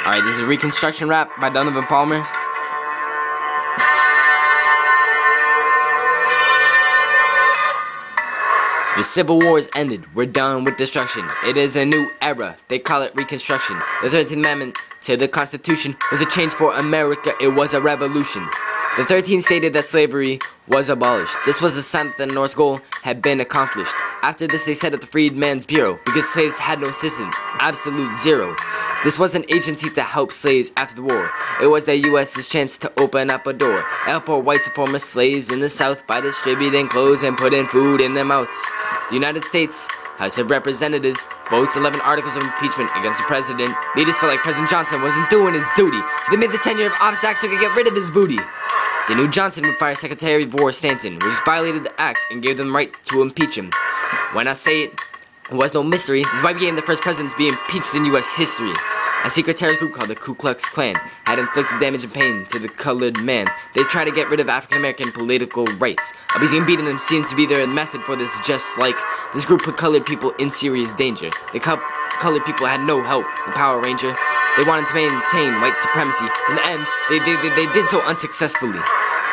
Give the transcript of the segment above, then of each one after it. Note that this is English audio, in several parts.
Alright, this is Reconstruction Rap by Donovan Palmer. The Civil War is ended. We're done with destruction. It is a new era. They call it Reconstruction. The 13th Amendment to the Constitution was a change for America. It was a revolution. The 13th stated that slavery was abolished. This was a sign that the North's goal had been accomplished. After this, they set up the Freedmen's Bureau because slaves had no assistance. Absolute zero. This was an agency to help slaves after the war. It was the U.S.'s chance to open up a door. Help poor whites and former slaves in the South by distributing clothes and putting food in their mouths. The United States House of Representatives votes 11 articles of impeachment against the president. Leaders felt like President Johnson wasn't doing his duty, so they made the Tenure of Office Act so they could get rid of his booty. They knew Johnson would fire Secretary of War Stanton, which violated the act and gave them the right to impeach him. When I say it, it was no mystery. This is why he became the first president to be impeached in U.S. history. A secret terrorist group called the Ku Klux Klan had inflicted damage and pain to the colored man. They tried to get rid of African-American political rights. Abusing and beating them seemed to be their method for this, just like this group put colored people in serious danger. The colored people had no help. The Power Ranger, they wanted to maintain white supremacy. In the end, they did so unsuccessfully.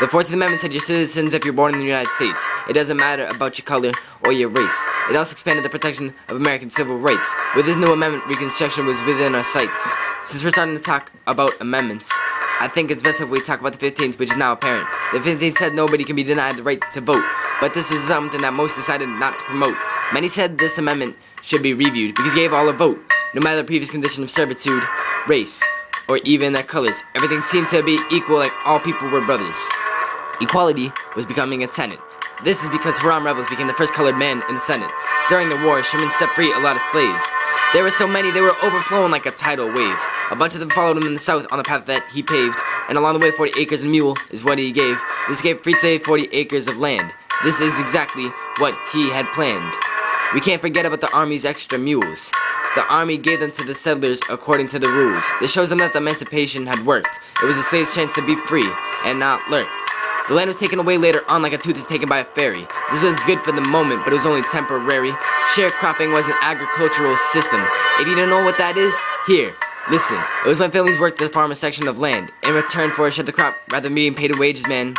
The 14th Amendment said you're citizens if you're born in the United States. It doesn't matter about your color or your race. It also expanded the protection of American civil rights. With this new amendment, Reconstruction was within our sights. Since we're starting to talk about amendments, I think it's best if we talk about the 15th, which is now apparent. The 15th said nobody can be denied the right to vote, but this was something that most decided not to promote. Many said this amendment should be reviewed because it gave all a vote, no matter the previous condition of servitude, race, or even their colors. Everything seemed to be equal, like all people were brothers. Equality was becoming a tenet. This is because Haram rebels became the first colored man in the Senate. During the war, Sherman set free a lot of slaves. There were so many, they were overflowing like a tidal wave. A bunch of them followed him in the South on the path that he paved, and along the way 40 acres and a mule is what he gave. This gave freed slaves 40 acres of land. This is exactly what he had planned. We can't forget about the Army's extra mules. The Army gave them to the settlers according to the rules. This shows them that the emancipation had worked. It was the slaves' chance to be free and not lurk. The land was taken away later on like a tooth is taken by a fairy. This was good for the moment, but it was only temporary. Sharecropping was an agricultural system. If you don't know what that is, here, listen. It was when families worked to farm a section of land in return for a shed the crop rather than being paid a wages, man.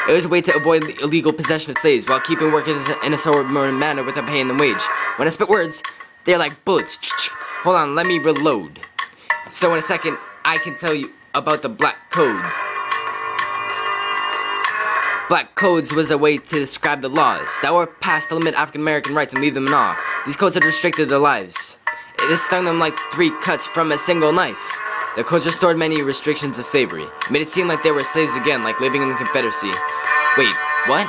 It was a way to avoid illegal possession of slaves while keeping workers in a sober manner without paying them wage. When I spit words, they're like bullets. Hold on, let me reload. So in a second, I can tell you about the Black Code. Black codes was a way to describe the laws that were passed to limit African American rights and leave them in awe. These codes had restricted their lives. It stung them like 3 cuts from a single knife. The codes restored many restrictions of slavery. It made it seem like they were slaves again, like living in the Confederacy. Wait, what?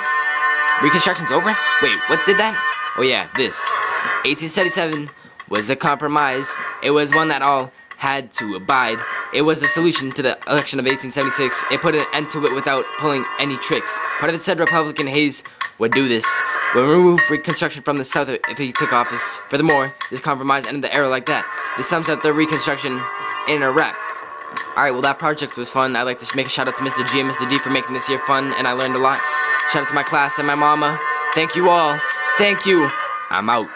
Reconstruction's over? Wait, what did that? Oh yeah, this. 1877 was a compromise. It was one that all had to abide. It was the solution to the election of 1876. It put an end to it without pulling any tricks. Part of it said Republican Hayes would do this, would remove Reconstruction from the South if he took office. Furthermore, this compromise ended the era like that. This sums up the Reconstruction Era Rap. Alright, well that project was fun. I'd like to make a shout out to Mr. G and Mr. D for making this year fun, and I learned a lot. Shout out to my class and my mama. Thank you all. Thank you. I'm out.